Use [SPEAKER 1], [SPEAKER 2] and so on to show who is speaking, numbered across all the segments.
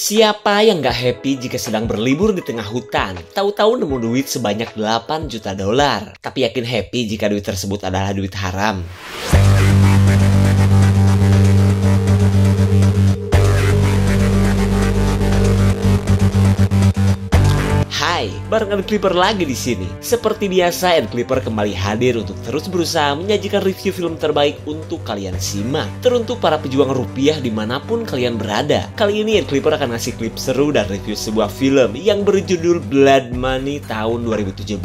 [SPEAKER 1] Siapa yang gak happy jika sedang berlibur di tengah hutan, tahu-tahu nemu duit sebanyak 8 juta dolar, tapi yakin happy jika duit tersebut adalah duit haram? Hai, bareng Clipper lagi di sini. Seperti biasa, Clipper kembali hadir untuk terus berusaha menyajikan review film terbaik untuk kalian simak. Teruntuk para pejuang rupiah dimanapun kalian berada. Kali ini Clipper akan ngasih klip seru dan review sebuah film yang berjudul Blood Money tahun 2017.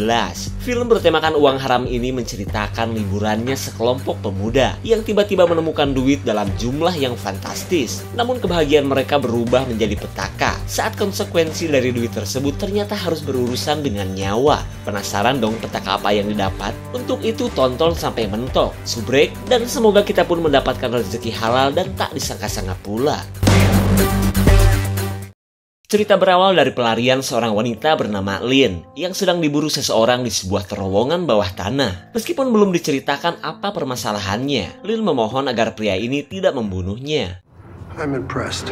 [SPEAKER 1] Film bertemakan uang haram ini menceritakan liburannya sekelompok pemuda yang tiba-tiba menemukan duit dalam jumlah yang fantastis. Namun kebahagiaan mereka berubah menjadi petaka saat konsekuensi dari duit tersebut ternyata harus berurusan dengan nyawa. Penasaran dong petaka apa yang didapat? Untuk itu tonton sampai mentok, subrek, dan semoga kita pun mendapatkan rezeki halal dan tak disangka-sangka pula. Cerita berawal dari pelarian seorang wanita bernama Lynn yang sedang diburu seseorang di sebuah terowongan bawah tanah. Meskipun belum diceritakan apa permasalahannya, Lynn memohon agar pria ini tidak membunuhnya.
[SPEAKER 2] I'm impressed.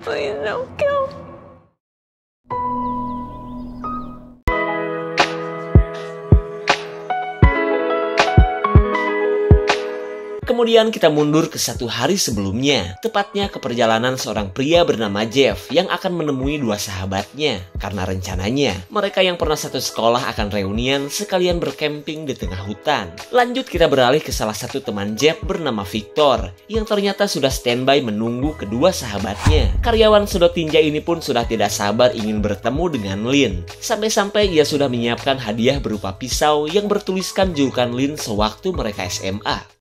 [SPEAKER 3] Please don't kill me.
[SPEAKER 1] Kemudian kita mundur ke satu hari sebelumnya, tepatnya ke perjalanan seorang pria bernama Jeff yang akan menemui dua sahabatnya. Karena rencananya, mereka yang pernah satu sekolah akan reunian sekalian berkemping di tengah hutan. Lanjut kita beralih ke salah satu teman Jeff bernama Victor, yang ternyata sudah standby menunggu kedua sahabatnya. Karyawan sedot tinja ini pun sudah tidak sabar ingin bertemu dengan Lynn. Sampai-sampai ia sudah menyiapkan hadiah berupa pisau yang bertuliskan julukan Lynn sewaktu mereka SMA.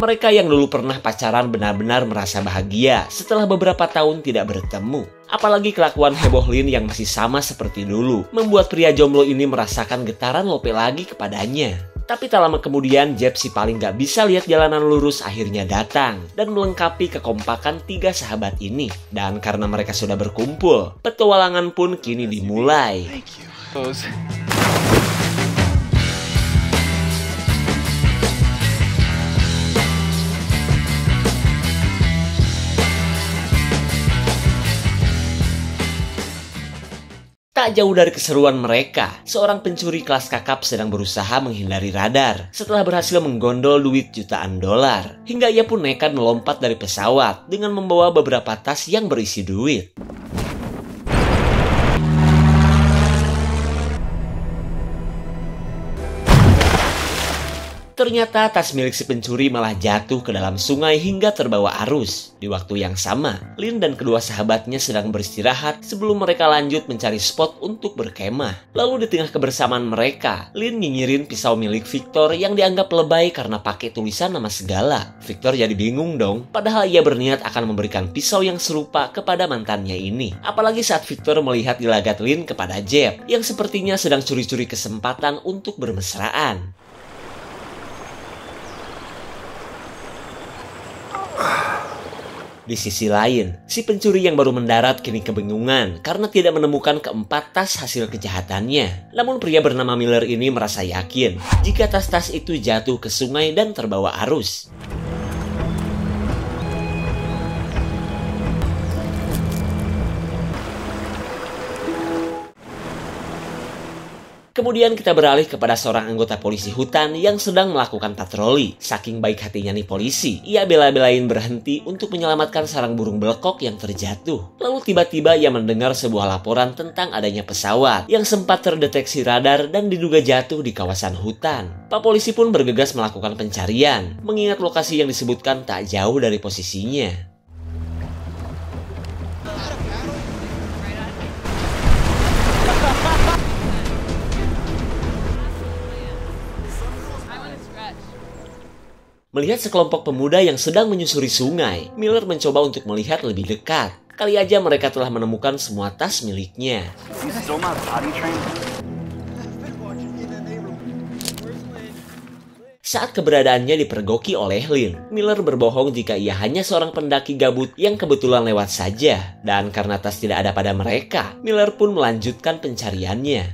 [SPEAKER 1] Mereka yang dulu pernah pacaran benar-benar merasa bahagia setelah beberapa tahun tidak bertemu. Apalagi kelakuan heboh Lynn yang masih sama seperti dulu, membuat pria jomblo ini merasakan getaran lope lagi kepadanya. Tapi tak lama kemudian, Jeff si paling gak bisa lihat jalanan lurus akhirnya datang dan melengkapi kekompakan tiga sahabat ini. Dan karena mereka sudah berkumpul, petualangan pun kini dimulai. Tak jauh dari keseruan mereka, seorang pencuri kelas kakap sedang berusaha menghindari radar setelah berhasil menggondol duit jutaan dolar. Hingga ia pun nekat melompat dari pesawat dengan membawa beberapa tas yang berisi duit. Ternyata tas milik si pencuri malah jatuh ke dalam sungai hingga terbawa arus. Di waktu yang sama, Lynn dan kedua sahabatnya sedang beristirahat sebelum mereka lanjut mencari spot untuk berkemah. Lalu di tengah kebersamaan mereka, Lynn nyinyirin pisau milik Victor yang dianggap lebay karena pakai tulisan nama segala. Victor jadi bingung dong, padahal ia berniat akan memberikan pisau yang serupa kepada mantannya ini. Apalagi saat Victor melihat gelagat Lynn kepada Jeff yang sepertinya sedang curi-curi kesempatan untuk bermesraan. Di sisi lain, si pencuri yang baru mendarat kini kebingungan karena tidak menemukan keempat tas hasil kejahatannya. Namun pria bernama Miller ini merasa yakin jika tas-tas itu jatuh ke sungai dan terbawa arus. Kemudian kita beralih kepada seorang anggota polisi hutan yang sedang melakukan patroli. Saking baik hatinya nih polisi, ia bela-belain berhenti untuk menyelamatkan sarang burung belekok yang terjatuh. Lalu tiba-tiba ia mendengar sebuah laporan tentang adanya pesawat yang sempat terdeteksi radar dan diduga jatuh di kawasan hutan. Pak polisi pun bergegas melakukan pencarian, mengingat lokasi yang disebutkan tak jauh dari posisinya. Melihat sekelompok pemuda yang sedang menyusuri sungai, Miller mencoba untuk melihat lebih dekat. Kali aja mereka telah menemukan semua tas miliknya. Saat keberadaannya dipergoki oleh Lynn, Miller berbohong jika ia hanya seorang pendaki gabut yang kebetulan lewat saja. Dan karena tas tidak ada pada mereka, Miller pun melanjutkan pencariannya.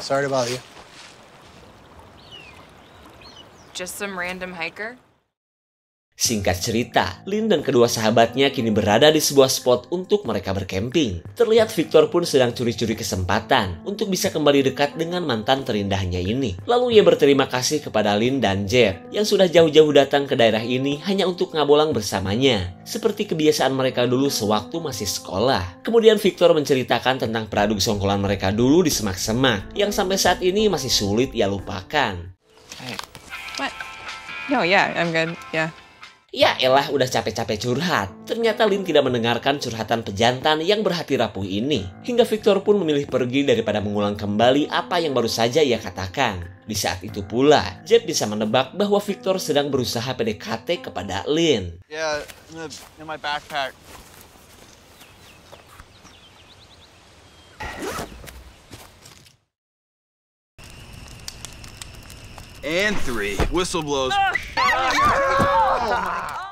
[SPEAKER 2] Sorry about you.
[SPEAKER 3] Just some random hiker?
[SPEAKER 1] Singkat cerita, Lin dan kedua sahabatnya kini berada di sebuah spot untuk mereka berkemping. Terlihat Victor pun sedang curi-curi kesempatan untuk bisa kembali dekat dengan mantan terindahnya ini. Lalu ia berterima kasih kepada Lin dan Jeff yang sudah jauh-jauh datang ke daerah ini hanya untuk ngabolang bersamanya, seperti kebiasaan mereka dulu sewaktu masih sekolah. Kemudian Victor menceritakan tentang peraduk songkolan mereka dulu di semak-semak yang sampai saat ini masih sulit ia lupakan.
[SPEAKER 3] Hey. What? No, yeah, I'm good. Yeah.
[SPEAKER 1] Ya elah, udah capek-capek curhat. Ternyata Lin tidak mendengarkan curhatan pejantan yang berhati rapuh ini. Hingga Victor pun memilih pergi daripada mengulang kembali apa yang baru saja ia katakan. Di saat itu pula, Jeff bisa menebak bahwa Victor sedang berusaha PDKT kepada Lin.
[SPEAKER 4] Yeah, in my backpack. And 3. Whistle blows.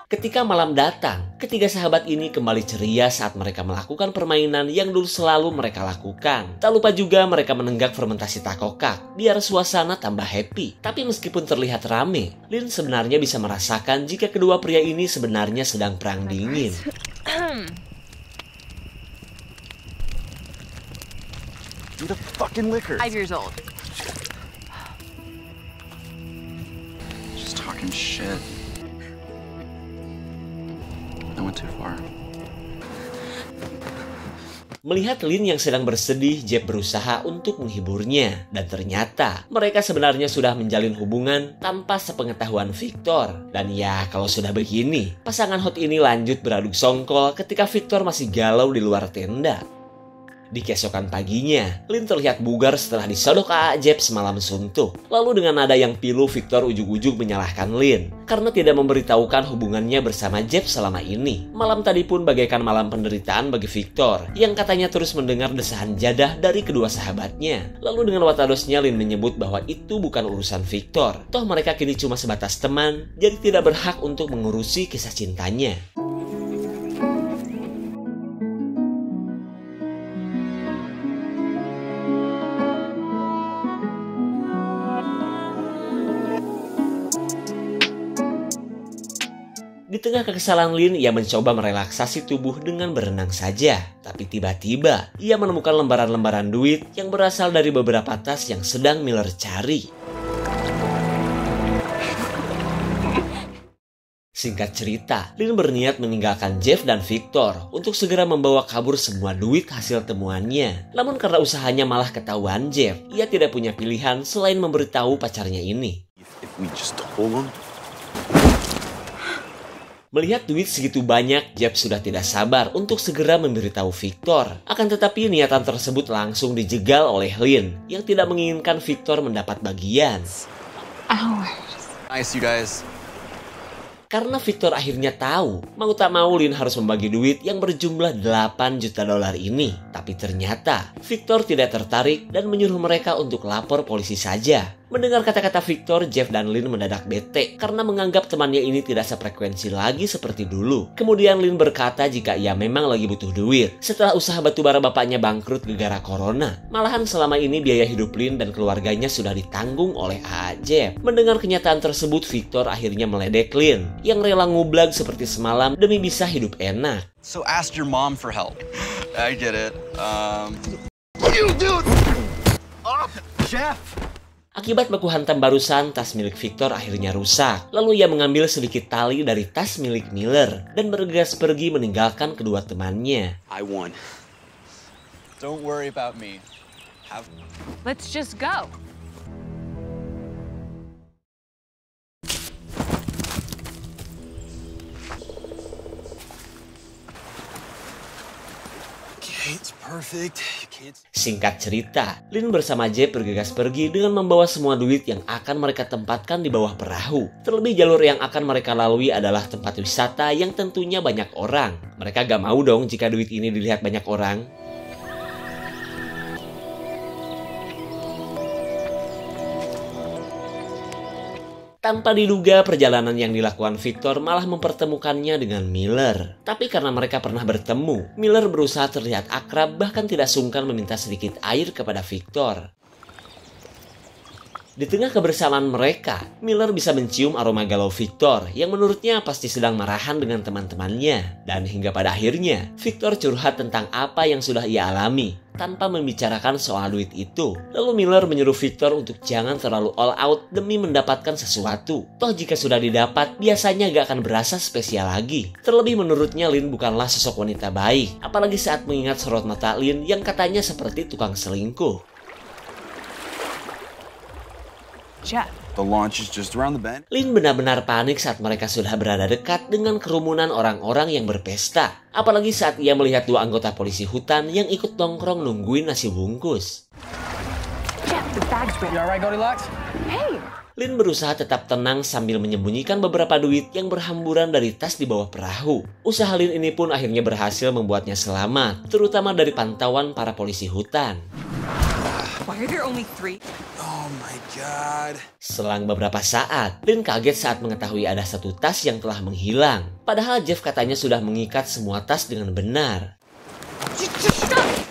[SPEAKER 1] Ketika malam datang, ketiga sahabat ini kembali ceria saat mereka melakukan permainan yang dulu selalu mereka lakukan. Tak lupa juga mereka menenggak fermentasi takokak, biar suasana tambah happy. Tapi meskipun terlihat rame, Lin sebenarnya bisa merasakan jika kedua pria ini sebenarnya sedang perang dingin.
[SPEAKER 4] Do the fucking liquor.
[SPEAKER 3] 5 years old.
[SPEAKER 4] Just talking shit. I went too far.
[SPEAKER 1] Melihat Lin yang sedang bersedih, Jeff berusaha untuk menghiburnya. Dan ternyata mereka sebenarnya sudah menjalin hubungan tanpa sepengetahuan Victor. Dan ya, kalau sudah begini, pasangan hot ini lanjut beraduk songkol ketika Victor masih galau di luar tenda. Di keesokan paginya, Lin terlihat bugar setelah disodok Jeff semalam suntuk. Lalu dengan nada yang pilu, Victor ujug-ujug menyalahkan Lin karena tidak memberitahukan hubungannya bersama Jeff selama ini. Malam tadi pun bagaikan malam penderitaan bagi Victor yang katanya terus mendengar desahan jadah dari kedua sahabatnya. Lalu dengan watadosnya, Lin menyebut bahwa itu bukan urusan Victor. Toh mereka kini cuma sebatas teman, jadi tidak berhak untuk mengurusi kisah cintanya. Di tengah kekesalan Lin, ia mencoba merelaksasi tubuh dengan berenang saja. Tapi tiba-tiba, ia menemukan lembaran-lembaran duit yang berasal dari beberapa tas yang sedang Miller cari. Singkat cerita, Lin berniat meninggalkan Jeff dan Victor untuk segera membawa kabur semua duit hasil temuannya. Namun karena usahanya malah ketahuan Jeff, ia tidak punya pilihan selain memberitahu pacarnya ini.
[SPEAKER 4] If we just told them.
[SPEAKER 1] Melihat duit segitu banyak, Jeff sudah tidak sabar untuk segera memberitahu Victor. Akan tetapi niatan tersebut langsung dijegal oleh Lin yang tidak menginginkan Victor mendapat bagian.
[SPEAKER 4] Nice, you guys.
[SPEAKER 1] Karena Victor akhirnya tahu, mau tak mau Lin harus membagi duit yang berjumlah 8 juta dolar ini. Tapi ternyata Victor tidak tertarik dan menyuruh mereka untuk lapor polisi saja. Mendengar kata-kata Victor, Jeff dan Lin mendadak bete karena menganggap temannya ini tidak sefrekuensi lagi seperti dulu. Kemudian Lin berkata jika ia memang lagi butuh duit setelah usaha batubara bapaknya bangkrut gara-gara corona. Malahan selama ini biaya hidup Lin dan keluarganya sudah ditanggung oleh Jeff. Mendengar kenyataan tersebut, Victor akhirnya meledek Lin yang rela ngublag seperti semalam demi bisa hidup enak.
[SPEAKER 4] So ask your mom for help. I get it. You dude. Oh, Jeff.
[SPEAKER 1] Akibat baku hantam barusan, tas milik Victor akhirnya rusak. Lalu ia mengambil sedikit tali dari tas milik Miller dan bergegas pergi meninggalkan kedua temannya.
[SPEAKER 4] I won. Don't worry about me.
[SPEAKER 3] Let's just go.
[SPEAKER 4] It's perfect.
[SPEAKER 1] Singkat cerita, Lin bersama Jeff bergegas pergi dengan membawa semua duit yang akan mereka tempatkan di bawah perahu. Terlebih jalur yang akan mereka lalui adalah tempat wisata yang tentunya banyak orang. Mereka gak mau dong jika duit ini dilihat banyak orang. Tanpa diduga, perjalanan yang dilakukan Victor malah mempertemukannya dengan Miller. Tapi karena mereka pernah bertemu, Miller berusaha terlihat akrab bahkan tidak sungkan meminta sedikit air kepada Victor. Di tengah kebersamaan mereka, Miller bisa mencium aroma galau Victor yang menurutnya pasti sedang marahan dengan teman-temannya. Dan hingga pada akhirnya, Victor curhat tentang apa yang sudah ia alami tanpa membicarakan soal duit itu. Lalu Miller menyuruh Victor untuk jangan terlalu all out demi mendapatkan sesuatu. Toh jika sudah didapat, biasanya gak akan berasa spesial lagi. Terlebih menurutnya Lynn bukanlah sosok wanita baik, apalagi saat mengingat sorot mata Lynn yang katanya seperti tukang selingkuh.
[SPEAKER 3] Jeff.
[SPEAKER 4] The launch is just around the bend.
[SPEAKER 1] Lynn benar-benar panik saat mereka sudah berada dekat dengan kerumunan orang-orang yang berpesta. Apalagi saat ia melihat dua anggota polisi hutan yang ikut nongkrong nungguin nasi bungkus.
[SPEAKER 3] Jeff, the bag's ready.
[SPEAKER 2] You alright, Goldilocks?
[SPEAKER 3] Hey!
[SPEAKER 1] Lynn berusaha tetap tenang sambil menyembunyikan beberapa duit yang berhamburan dari tas di bawah perahu. Usaha Lynn ini pun akhirnya berhasil membuatnya selamat, terutama dari pantauan para polisi hutan.
[SPEAKER 3] Why are there only 3?
[SPEAKER 4] Oh my god.
[SPEAKER 1] Selang beberapa saat, Lynn kaget saat mengetahui ada satu tas yang telah menghilang. Padahal Jeff katanya sudah mengikat semua tas dengan benar.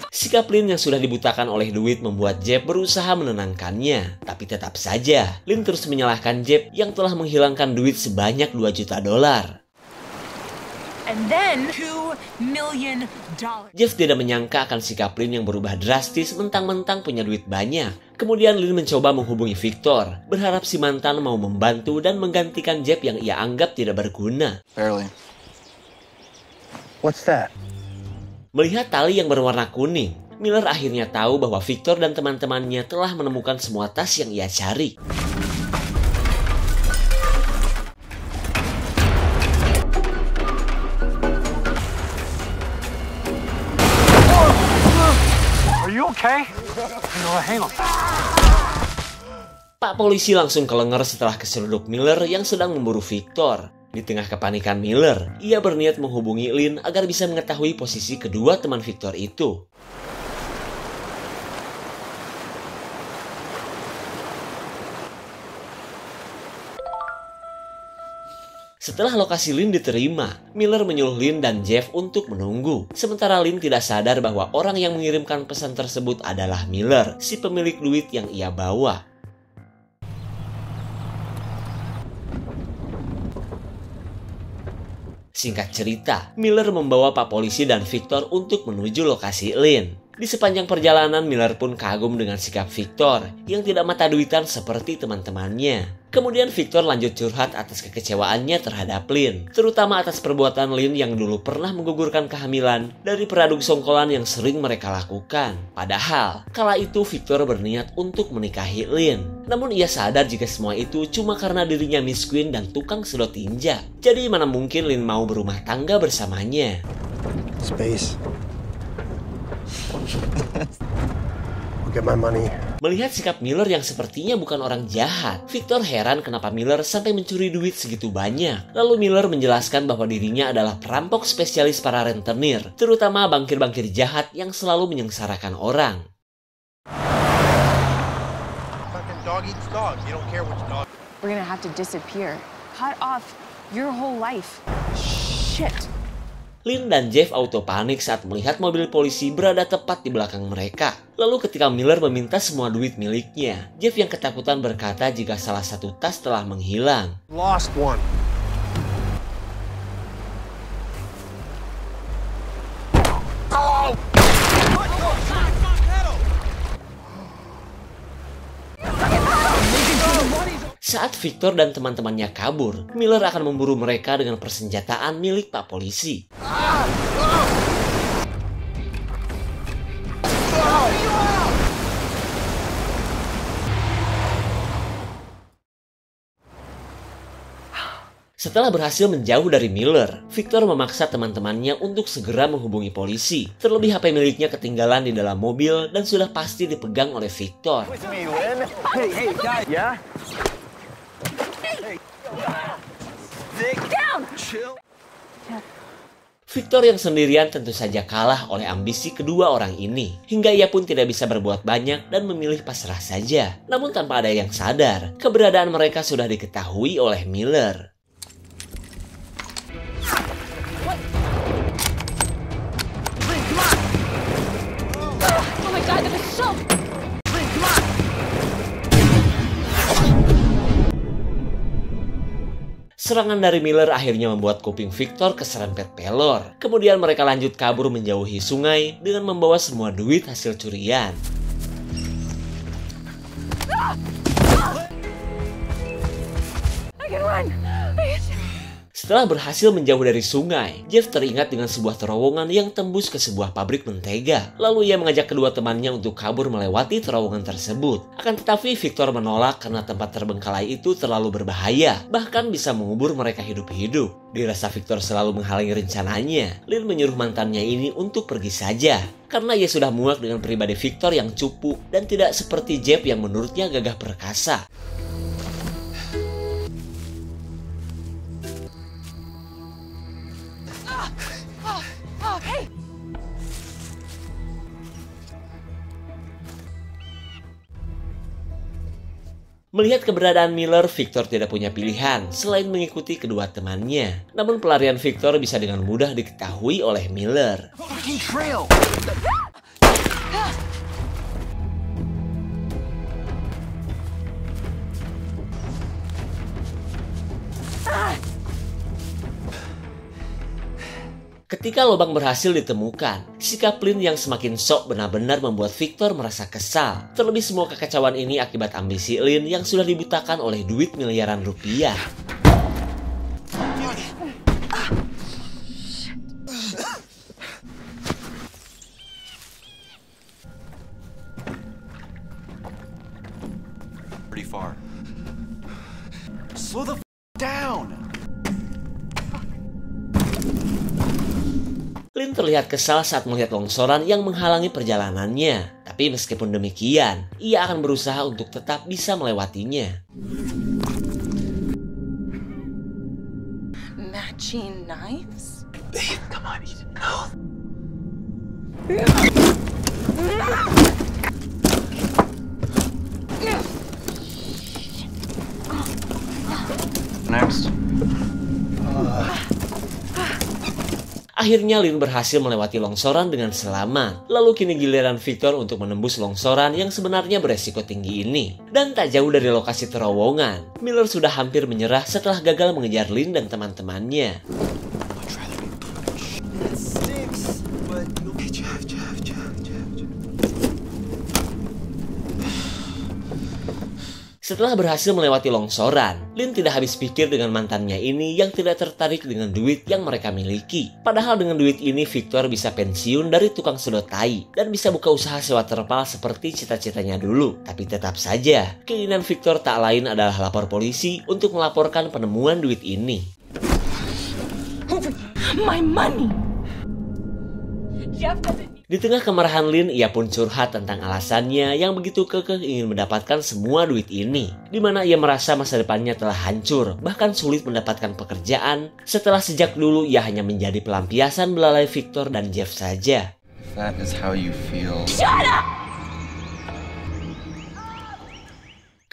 [SPEAKER 1] Sikap Lynn yang sudah dibutakan oleh duit membuat Jeff berusaha menenangkannya. Tapi tetap saja, Lynn terus menyalahkan Jeff yang telah menghilangkan duit sebanyak $2 juta.
[SPEAKER 3] And then $2 million.
[SPEAKER 1] Jeff tidak menyangka akan sikap Lynn yang berubah drastis mentang-mentang punya duit banyak. Kemudian Lynn mencoba menghubungi Victor, berharap si mantan mau membantu dan menggantikan Jeff yang ia anggap tidak berguna.
[SPEAKER 4] Barely.
[SPEAKER 2] What's that?
[SPEAKER 1] Melihat tali yang berwarna kuning, Miller akhirnya tahu bahwa Victor dan teman-temannya telah menemukan semua tas yang ia cari.
[SPEAKER 2] Okay. Hang on.
[SPEAKER 1] Pak polisi langsung kelenger setelah keseruduk Miller yang sedang memburu Victor. Di tengah kepanikan Miller, ia berniat menghubungi Lynn agar bisa mengetahui posisi kedua teman Victor itu. Setelah lokasi Lynn diterima, Miller menyuruh Lynn dan Jeff untuk menunggu. Sementara Lynn tidak sadar bahwa orang yang mengirimkan pesan tersebut adalah Miller, si pemilik duit yang ia bawa. Singkat cerita, Miller membawa Pak Polisi dan Victor untuk menuju lokasi Lynn. Di sepanjang perjalanan, Miller pun kagum dengan sikap Victor yang tidak mata duitan seperti teman-temannya. Kemudian Victor lanjut curhat atas kekecewaannya terhadap Lynn, terutama atas perbuatan Lynn yang dulu pernah menggugurkan kehamilan dari peraduk songkolan yang sering mereka lakukan. Padahal, kala itu Victor berniat untuk menikahi Lynn. Namun ia sadar jika semua itu cuma karena dirinya miskin dan tukang sedot tinja. Jadi mana mungkin Lynn mau berumah tangga bersamanya.
[SPEAKER 2] Space. I'll get my money.
[SPEAKER 1] Melihat sikap Miller yang sepertinya bukan orang jahat, Victor heran kenapa Miller sampai mencuri duit segitu banyak. Lalu Miller menjelaskan bahwa dirinya adalah perampok spesialis para rentenir, terutama bankir-bankir jahat yang selalu menyengsarakan orang.
[SPEAKER 2] Dog eats dog. You don't care which dog.
[SPEAKER 3] We're gonna have to disappear. Cut off your whole life. Shit.
[SPEAKER 1] Lynn dan Jeff auto panik saat melihat mobil polisi berada tepat di belakang mereka. Lalu ketika Miller meminta semua duit miliknya, Jeff yang ketakutan berkata jika salah satu tas telah menghilang.
[SPEAKER 2] Lost one.
[SPEAKER 1] Saat Victor dan teman-temannya kabur, Miller akan memburu mereka dengan persenjataan milik Pak Polisi. Setelah berhasil menjauh dari Miller, Victor memaksa teman-temannya untuk segera menghubungi polisi. Terlebih HP miliknya ketinggalan di dalam mobil dan sudah pasti dipegang oleh Victor.
[SPEAKER 2] Hey, guys. Yeah?
[SPEAKER 3] Down.
[SPEAKER 4] Chill.
[SPEAKER 1] Victor yang sendirian tentu saja kalah oleh ambisi kedua orang ini. Hingga ia pun tidak bisa berbuat banyak dan memilih pasrah saja. Namun tanpa ada yang sadar, keberadaan mereka sudah diketahui oleh Miller.
[SPEAKER 3] Oh my god, that was so...
[SPEAKER 1] Serangan dari Miller akhirnya membuat kuping Victor keserempet pelor. Kemudian mereka lanjut kabur menjauhi sungai dengan membawa semua duit hasil curian. Setelah berhasil menjauh dari sungai, Jeff teringat dengan sebuah terowongan yang tembus ke sebuah pabrik mentega. Lalu ia mengajak kedua temannya untuk kabur melewati terowongan tersebut. Akan tetapi Victor menolak karena tempat terbengkalai itu terlalu berbahaya, bahkan bisa mengubur mereka hidup-hidup. Dirasa Victor selalu menghalangi rencananya, Lynn menyuruh mantannya ini untuk pergi saja. Karena ia sudah muak dengan pribadi Victor yang cupu dan tidak seperti Jeff yang menurutnya gagah perkasa. Melihat keberadaan Miller, Victor tidak punya pilihan selain mengikuti kedua temannya. Namun pelarian Victor bisa dengan mudah diketahui oleh Miller. Ketika lubang berhasil ditemukan, sikap Lynn yang semakin sok benar-benar membuat Victor merasa kesal. Terlebih semua kekacauan ini akibat ambisi Lynn yang sudah dibutakan oleh duit miliaran rupiah.
[SPEAKER 4] Pretty far. Slow the down.
[SPEAKER 1] Lynn terlihat kesal saat melihat longsoran yang menghalangi perjalanannya. Tapi meskipun demikian, ia akan berusaha untuk tetap bisa melewatinya.
[SPEAKER 3] Matching knives?
[SPEAKER 2] Babe, come on, eat it. No.
[SPEAKER 4] Next.
[SPEAKER 1] Akhirnya Lynn berhasil melewati longsoran dengan selamat. Lalu kini giliran Victor untuk menembus longsoran yang sebenarnya beresiko tinggi ini. Dan tak jauh dari lokasi terowongan, Miller sudah hampir menyerah setelah gagal mengejar Lynn dan teman-temannya. Setelah berhasil melewati longsoran, Lynn tidak habis pikir dengan mantannya ini yang tidak tertarik dengan duit yang mereka miliki. Padahal dengan duit ini Victor bisa pensiun dari tukang sedot tai dan bisa buka usaha sewa terpal seperti cita-citanya dulu. Tapi tetap saja, keinginan Victor tak lain adalah lapor polisi untuk melaporkan penemuan duit ini.
[SPEAKER 3] My money! Jeff doesn't...
[SPEAKER 1] Di tengah kemarahan Lynn, ia pun curhat tentang alasannya yang begitu kekeh ingin mendapatkan semua duit ini. Di mana ia merasa masa depannya telah hancur, bahkan sulit mendapatkan pekerjaan setelah sejak dulu ia hanya menjadi pelampiasan belalai Victor dan Jeff saja.
[SPEAKER 4] That is how you feel.
[SPEAKER 3] Shut up!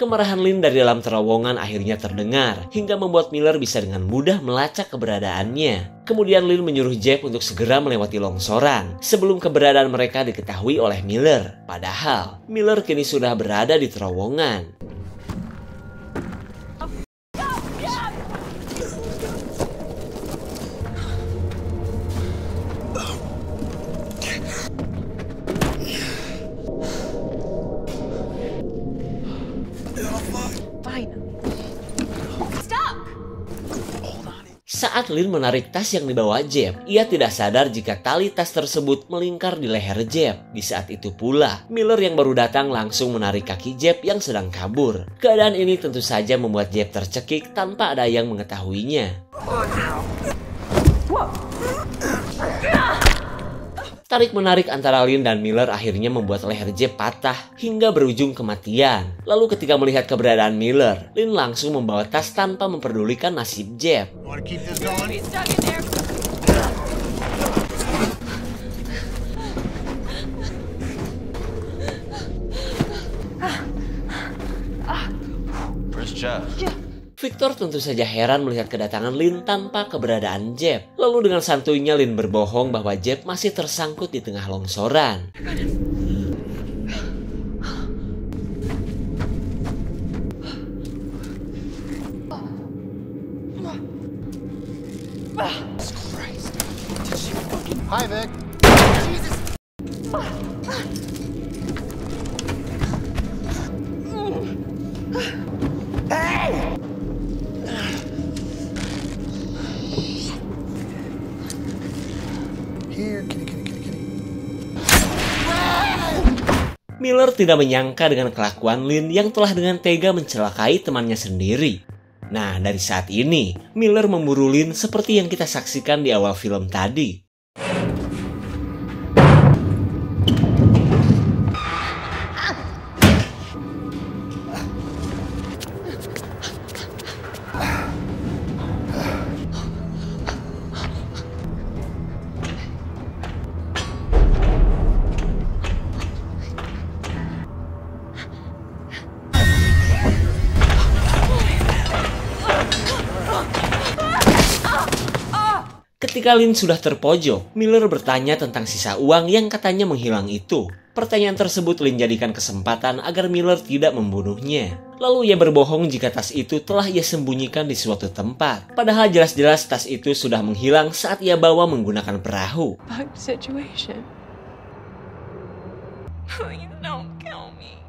[SPEAKER 1] Kemarahan Lynn dari dalam terowongan akhirnya terdengar, hingga membuat Miller bisa dengan mudah melacak keberadaannya. Kemudian Lynn menyuruh Jeff untuk segera melewati longsoran, sebelum keberadaan mereka diketahui oleh Miller. Padahal, Miller kini sudah berada di terowongan. Saat Lynn menarik tas yang dibawa Jeff, ia tidak sadar jika tali tas tersebut melingkar di leher Jeff. Di saat itu pula, Miller yang baru datang langsung menarik kaki Jeff yang sedang kabur. Keadaan ini tentu saja membuat Jeff tercekik tanpa ada yang mengetahuinya. Tarik-menarik antara Lynn dan Miller akhirnya membuat leher Jeff patah hingga berujung kematian. Lalu ketika melihat keberadaan Miller, Lynn langsung membawa tas tanpa memperdulikan nasib Jeff.
[SPEAKER 2] Want to keep this going?
[SPEAKER 3] He's stuck in there.
[SPEAKER 4] Where's Jeff?
[SPEAKER 1] Victor tentu saja heran melihat kedatangan Lynn tanpa keberadaan Jeff. Lalu dengan santuinya Lynn berbohong bahwa Jeff masih tersangkut di tengah longsoran.
[SPEAKER 2] Hi, Vic. Here, kitty.
[SPEAKER 1] Miller tidak menyangka dengan kelakuan Lynn yang telah dengan tega mencelakai temannya sendiri. Nah, dari saat ini, Miller memburu Lynn seperti yang kita saksikan di awal film tadi. Ketika Lynn sudah terpojok, Miller bertanya tentang sisa uang yang katanya menghilang itu. Pertanyaan tersebut Lynn jadikan kesempatan agar Miller tidak membunuhnya. Lalu ia berbohong jika tas itu telah ia sembunyikan di suatu tempat. Padahal jelas-jelas tas itu sudah menghilang saat ia bawa menggunakan perahu.
[SPEAKER 3] Bug situation. Please don't kill me.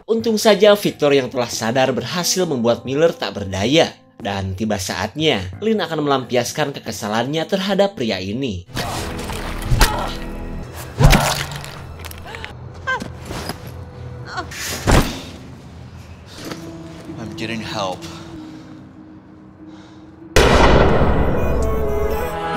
[SPEAKER 1] Untung saja Victor yang telah sadar berhasil membuat Miller tak berdaya. Dan tiba saatnya, Lynn akan melampiaskan kekesalannya terhadap pria ini.
[SPEAKER 4] I'm getting help.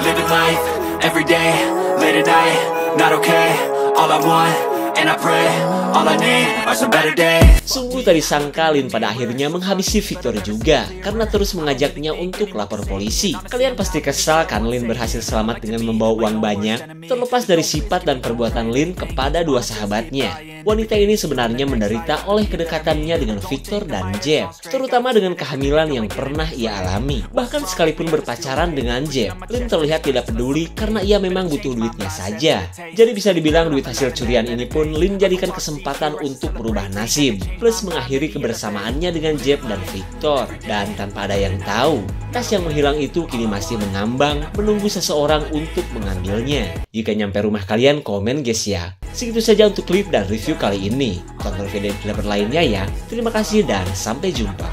[SPEAKER 5] Living life, every day, late at night, not okay. All I want, and I pray, all I need are some better days.
[SPEAKER 1] Sungguh tak disangka Lynn pada akhirnya menghabisi Victor juga karena terus mengajaknya untuk lapor polisi. Kalian pasti kesal kan Lynn berhasil selamat dengan membawa uang banyak. Terlepas dari sifat dan perbuatan Lynn kepada dua sahabatnya, wanita ini sebenarnya menderita oleh kedekatannya dengan Victor dan Jeff, terutama dengan kehamilan yang pernah ia alami. Bahkan sekalipun berpacaran dengan Jeff, Lynn terlihat tidak peduli karena ia memang butuh duitnya saja. Jadi bisa dibilang duit hasil curian ini pun Lynn jadikan kesempatan untuk merubah nasib, plus mengakhiri kebersamaannya dengan Jeff dan Victor. Dan tanpa ada yang tahu, tas yang menghilang itu kini masih mengambang menunggu seseorang untuk mengambilnya. Jika nyampe rumah kalian, komen guys ya. Segitu saja untuk klip dan review kali ini. Tonton video klip lainnya ya. Terima kasih dan sampai jumpa.